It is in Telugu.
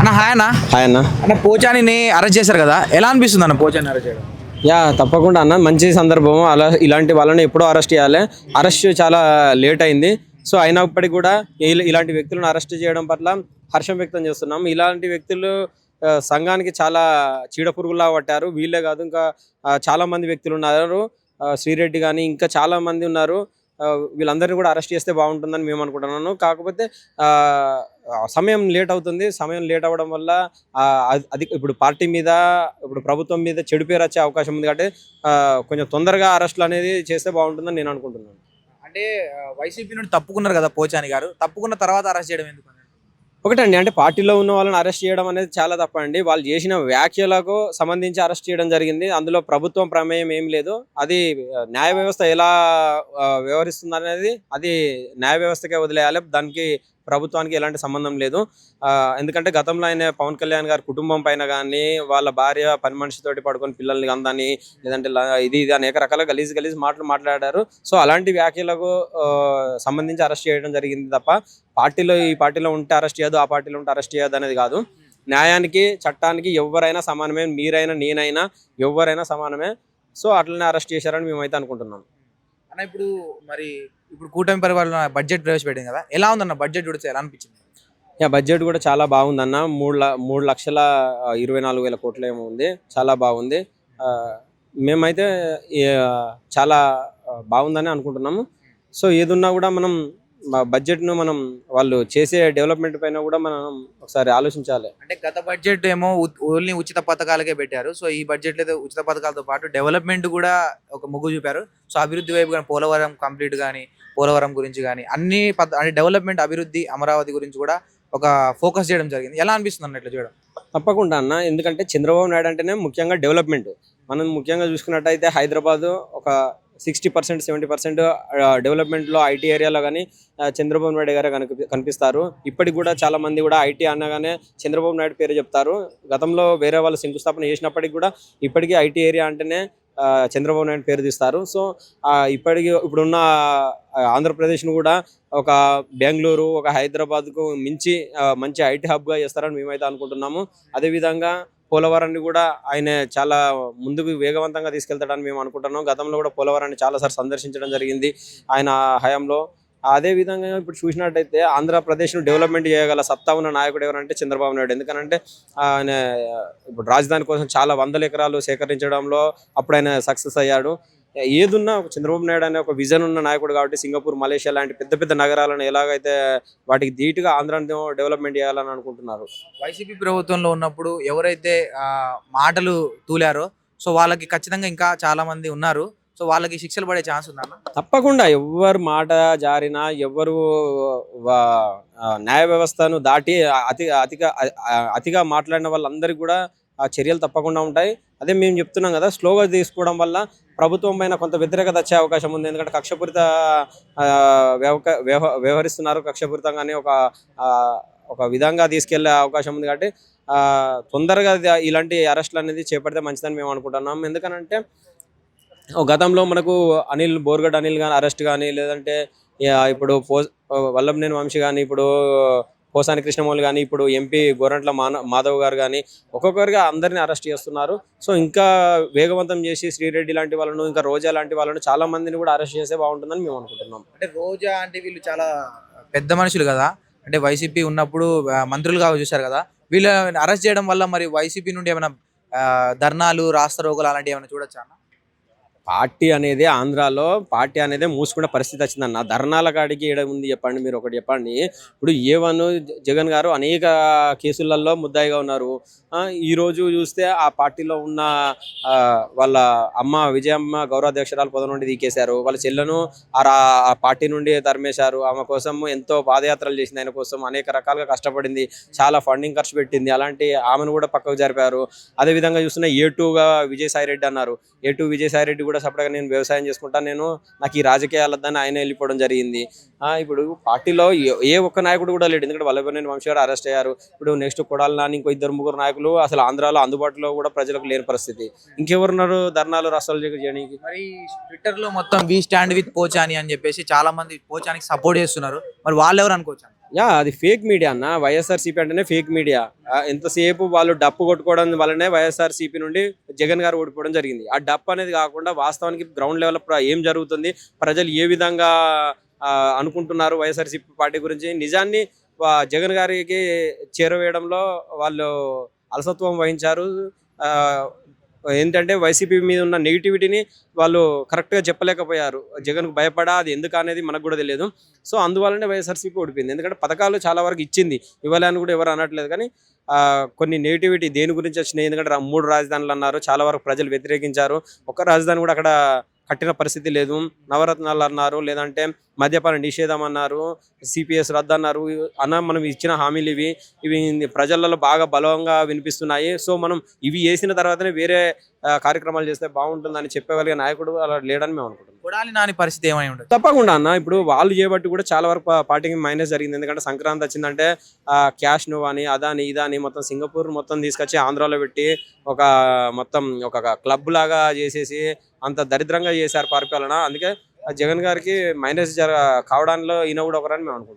అన్న హాయ్ అన్న. హాయ్ అన్న. అన్న పోచానిని అరెస్ట్ చేశారు కదా, ఎలా అనిపిస్తుంది అన్న పోచాని అరెస్ట్ చేయడం? తప్పకుండా అన్న, మంచి సందర్భం. అలా ఇలాంటి వాళ్ళని ఎప్పుడో అరెస్ట్ చేయాలి. అరెస్ట్ చాలా లేట్ అయింది. సో అయినప్పటికీ కూడా ఇలాంటి వ్యక్తులను అరెస్ట్ చేయడం పట్ల హర్షం వ్యక్తం చేస్తున్నాం. ఇలాంటి వ్యక్తులు సంఘానికి చాలా చీడపురుగులా పట్టారు. వీళ్ళే కాదు, ఇంకా చాలా మంది వ్యక్తులు ఉన్నారు. శ్రీరెడ్డి కానీ ఇంకా చాలా మంది ఉన్నారు. వీళ్ళందరినీ కూడా అరెస్ట్ చేస్తే బాగుంటుందని మేము అనుకుంటున్నాను. కాకపోతే సమయం లేట్ అవుతుంది. సమయం లేట్ అవ్వడం వల్ల అది ఇప్పుడు పార్టీ మీద, ఇప్పుడు ప్రభుత్వం మీద చెడు పేరు వచ్చే అవకాశం ఉంది. కాబట్టి కొంచెం తొందరగా అరెస్టులు అనేది చేస్తే బాగుంటుందని నేను అనుకుంటున్నాను. అంటే వైసీపీ నుండి తప్పుకున్నారు కదా పోచాని గారు, తప్పుకున్న తర్వాత అరెస్ట్ చేయడం ఎందుకు? ఒకటండి, అంటే పార్టీలో ఉన్న వాళ్ళని అరెస్ట్ చేయడం అనేది చాలా తప్పండి. వాళ్ళు చేసిన వ్యాఖ్యలకు సంబంధించి అరెస్ట్ చేయడం జరిగింది. అందులో ప్రభుత్వం ప్రమేయం ఏం లేదు. అది న్యాయ వ్యవస్థ ఎలా వ్యవహరిస్తుంది అనేది అది న్యాయ వ్యవస్థకే వదిలేయాలి. దానికి ప్రభుత్వానికి ఎలాంటి సంబంధం లేదు. ఎందుకంటే గతంలో ఆయన పవన్ కళ్యాణ్ గారి కుటుంబం పైన కానీ, వాళ్ళ భార్య పని మనిషితోటి పడుకొని పిల్లల్ని అందని, లేదంటే ఇది అనేక రకాల గలీజ్ మాటలు మాట్లాడారు. సో అలాంటి వ్యాఖ్యలకు సంబంధించి అరెస్ట్ చేయడం జరిగింది తప్ప ఈ పార్టీలో ఉంటే అరెస్ట్ చేయదు, ఆ పార్టీలో ఉంటే అరెస్ట్ చేయదు అనేది కాదు. న్యాయానికి చట్టానికి ఎవరైనా సమానమే. మీరైనా నేనైనా ఎవరైనా సమానమే. సో అట్లనే అరెస్ట్ చేశారని మేమైతే అనుకుంటున్నాం. అన్న ఇప్పుడు కూటమి పరిపాలన బడ్జెట్ ప్రవేశపెట్టింది కదా, ఎలా ఉందన్న బడ్జెట్ చూడితే ఎలా అనిపించింది? బడ్జెట్ కూడా చాలా బాగుందన్న. 3,24,000 కోట్లు ఏమో ఉంది. చాలా బాగుంది. మేమైతే చాలా బాగుందని అనుకుంటున్నాము. సో ఏదున్నా కూడా మనం బడ్జెట్ను మనం వాళ్ళు చేసే డెవలప్మెంట్ పైన కూడా మనం ఒకసారి ఆలోచించాలి. అంటే గత బడ్జెట్ ఏమో ఓన్లీ ఉచిత పథకాలకే పెట్టారు. సో ఈ బడ్జెట్లో అయితే ఉచిత పథకాలతో పాటు డెవలప్మెంట్ కూడా ఒక మొగ్గు చూపారు. సో అభివృద్ధి వైపు కానీ పోలవరం కంప్లీట్ కానీ, పోలవరం గురించి కానీ అన్ని అంటే డెవలప్మెంట్, అభివృద్ధి, అమరావతి గురించి కూడా ఒక ఫోకస్ చేయడం జరిగింది. ఎలా అనిపిస్తుంది అన్నట్లు చూడడం? తప్పకుండా అన్న, ఎందుకంటే చంద్రబాబు నాయుడు అంటేనే ముఖ్యంగా డెవలప్మెంట్. మనం ముఖ్యంగా చూసుకున్నట్టయితే హైదరాబాదు ఒక 60%, 70% డెవలప్మెంట్లో ఐటీ ఏరియాలో కానీ చంద్రబాబు నాయుడు గారు కనిపిస్తారు. ఇప్పటికి కూడా చాలా మంది కూడా ఐటీ అనగానే చంద్రబాబు నాయుడు పేరు చెప్తారు. గతంలో వేరే వాళ్ళు శంకుస్థాపన చేసినప్పటికీ కూడా ఇప్పటికీ ఐటీ ఏరియా అంటేనే చంద్రబాబు నాయుడు పేరు తీస్తారు. సో ఇప్పుడున్న ఆంధ్రప్రదేశ్ను కూడా ఒక బెంగళూరు, ఒక హైదరాబాద్కు మించి మంచి ఐటీ హబ్గా చేస్తారని మేమైతే అనుకుంటున్నాము. అదేవిధంగా పోలవరాన్ని కూడా ఆయన చాలా ముందుకు వేగవంతంగా తీసుకెళ్తాడని మేము అనుకుంటున్నాం. గతంలో కూడా పోలవరాన్ని చాలాసార్లు సందర్శించడం జరిగింది ఆయన హయాంలో. అదేవిధంగా ఇప్పుడు చూసినట్టయితే ఆంధ్రప్రదేశ్ను డెవలప్మెంట్ చేయగల సత్తా ఉన్న నాయకుడు ఎవరంటే చంద్రబాబు నాయుడు. ఎందుకంటే ఆయన ఇప్పుడు రాజధాని కోసం చాలా 100 ఎకరాలు సేకరించడంలో అప్పుడు ఆయన సక్సెస్ అయ్యాడు. ఏదున్నా చంద్రబాబు నాయుడు అనే ఒక విజన్ ఉన్న నాయకుడు కాబట్టి సింగపూర్, మలేషియా లాంటి పెద్ద పెద్ద నగరాలను ఎలాగైతే వాటికి ధీటుగా ఆంధ్రాను డెవలప్మెంట్ చేయాలని అనుకుంటున్నారు. వైసీపీ ప్రభుత్వంలో ఉన్నప్పుడు ఎవరైతే మాటలు తూలారో సో వాళ్ళకి ఖచ్చితంగా ఇంకా చాలా మంది ఉన్నారు. సో వాళ్ళకి శిక్షలు పడే ఛాన్స్ ఉందన్న? తప్పకుండా. ఎవరు మాట జారినా, ఎవరు న్యాయ వ్యవస్థను దాటి అతిగా మాట్లాడిన వాళ్ళందరికీ కూడా చర్యలు తప్పకుండా ఉంటాయి. అదే మేము చెప్తున్నాం కదా, స్లోగా తీసుకోవడం వల్ల ప్రభుత్వం పైన కొంత వ్యతిరేకత వచ్చే అవకాశం ఉంది. ఎందుకంటే కక్షపూరిత వ్యవహరిస్తున్నారు. కక్షపూరితంగానే ఒక విధంగా తీసుకెళ్లే అవకాశం ఉంది. కాబట్టి తొందరగా ఇలాంటి అరెస్టులు అనేది చేపడితే మంచిదని మేము అనుకుంటున్నాం. ఎందుకనంటే గతంలో మనకు బోర్గడ్ అనిల్ కానీ అరెస్ట్ కానీ, లేదంటే ఇప్పుడు వల్లభనేని వంశీ కానీ, ఇప్పుడు పోసాని కృష్ణమౌళి కానీ, ఇప్పుడు ఎంపీ గోరంట్ల మాధవ్ గారు కానీ ఒక్కొక్కరిగా అందరినీ అరెస్ట్ చేస్తున్నారు. సో ఇంకా వేగవంతం చేసి శ్రీరెడ్డి లాంటి వాళ్ళను, ఇంకా రోజా లాంటి వాళ్ళను చాలా మందిని కూడా అరెస్ట్ చేస్తే బాగుంటుందని మేము అనుకుంటున్నాం. అంటే రోజా అంటే వీళ్ళు చాలా పెద్ద మనుషులు కదా, అంటే వైసీపీ ఉన్నప్పుడు మంత్రులుగా చూశారు కదా, వీళ్ళు అరెస్ట్ చేయడం వల్ల మరి వైసీపీ నుండి ఏమైనా ధర్నాలు, రాస్తారోకోలు అలాంటివి ఏమైనా చూడొచ్చా అన్న? పార్టీ అనేది ఆంధ్రాలో పార్టీ అనేది మూసుకునే పరిస్థితి వచ్చిందన్న. ధర్నాల కాడికి ఏముంది చెప్పండి, మీరు ఒకటి చెప్పండి. ఇప్పుడు జగన్ గారు అనేక కేసులలో ముద్దాయిగా ఉన్నారు. ఈరోజు చూస్తే ఆ పార్టీలో ఉన్న వాళ్ళ అమ్మ విజయమ్మ గౌరవాధ్యక్షురాలు పదవి నుండి తీకేశారు. వాళ్ళ చెల్లెను ఆ పార్టీ నుండి తరిమేశారు. ఆమె కోసం ఎంతో పాదయాత్రలు చేసింది, ఆయన కోసం అనేక రకాలుగా కష్టపడింది, చాలా ఫండింగ్ ఖర్చు పెట్టింది. అలాంటి ఆమెను కూడా పక్కకు జరిపారు. అదేవిధంగా చూస్తున్న A2గా విజయసాయి రెడ్డి అన్నారు. విజయసాయి రెడ్డి కూడా సపరేట్గా నేను వ్యవసాయం చేసుకుంటాను, నాకు ఈ రాజకీయాలద్దని ఆయన వెళ్ళిపోవడం జరిగింది. ఇప్పుడు పార్టీలో ఏ ఒక్క నాయకుడు కూడా లేడు. ఎందుకంటే వల్లభనేని వంశీ గారు అరెస్ట్ అయ్యారు. ఇప్పుడు నెక్స్ట్ కొడాలి నాని, ఇంకో 2-3 నాయకులు అసలు ఆంధ్రాలో అందుబాటులో కూడా ప్రజలకు లేని పరిస్థితి. ఇంకెవరున్నారు ధర్నాలు, రాష్ట్రాలు చేయడానికి? మరి ట్విట్టర్ లో మొత్తం వి స్టాండ్ విత్ పోచాని అని చెప్పేసి చాలా మంది పోచానికి సపోర్ట్ చేస్తున్నారు. మరి వాళ్ళు ఎవరు అనుకోవచ్చు? అది ఫేక్ మీడియా అన్న. వైఎస్ఆర్సీపీ అంటేనే ఫేక్ మీడియా. ఎంతసేపు వాళ్ళు డప్పు కొట్టుకోవడం వల్లనే వైఎస్ఆర్సీపీ నుండి జగన్ గారు ఓడిపోవడం జరిగింది. ఆ డప్పు అనేది కాకుండా వాస్తవానికి గ్రౌండ్ లెవెల్ ఏం జరుగుతుంది, ప్రజలు ఏ విధంగా అనుకుంటున్నారు వైఎస్ఆర్సీపీ పార్టీ గురించి, నిజాన్ని జగన్ గారికి చేరవేయడంలో వాళ్ళు అలసత్వం వహించారు. ఆ, ఏంటంటే వైసీపీ మీద ఉన్న నెగిటివిటీని వాళ్ళు కరెక్ట్గా చెప్పలేకపోయారు. జగన్కు భయపడా, అది ఎందుకు అనేది మనకు కూడా తెలియదు. సో అందువల్లనే వైఎస్ఆర్సీపీ ఓడిపోయింది. ఎందుకంటే పథకాలు చాలా వరకు ఇచ్చింది, ఇవ్వాలని కూడా ఎవరు అనట్లేదు. కానీ కొన్ని నెగిటివిటీ దేని గురించి వచ్చినాయి, ఎందుకంటే 3 రాజధానులు అన్నారు, చాలా వరకు ప్రజలు వ్యతిరేకించారు. ఒక రాజధాని కూడా అక్కడ కట్టిన పరిస్థితి లేదు. నవరత్నాలు అన్నారు, లేదంటే మద్యపాన నిషేధం అన్నారు, సిపిఎస్ రద్దు అన్నారు. మనం ఇచ్చిన హామీలు ఇవి ప్రజలలో బాగా బలంగా వినిపిస్తున్నాయి. సో మనం ఇవి వేసిన తర్వాతనే వేరే కార్యక్రమాలు చేస్తే బాగుంటుందని చెప్పగలిగే నాయకుడు అలా లేడని మేము అనుకుంటున్నాం. కొడాలి నాని పరిస్థితి ఏమై ఉండదు? తప్పకుండా అన్న. ఇప్పుడు వాళ్ళు చేయబట్టి కూడా చాలా వరకు పార్టీకి మైనస్ జరిగింది. ఎందుకంటే సంక్రాంతి వచ్చిందంటే క్యాష్ నువ్వు అని అదాని ఇదాని మొత్తం సింగపూర్ మొత్తం తీసుకొచ్చి ఆంధ్రాలో పెట్టి ఒక మొత్తం ఒక క్లబ్ లాగా చేసేసి అంత దరిద్రంగా చేశారు పరిపాలన. అందుకే జగన్ గారికి మైనస్ కావడంలో ఈయన కూడా ఒకరని మేము అనుకుంటున్నాం.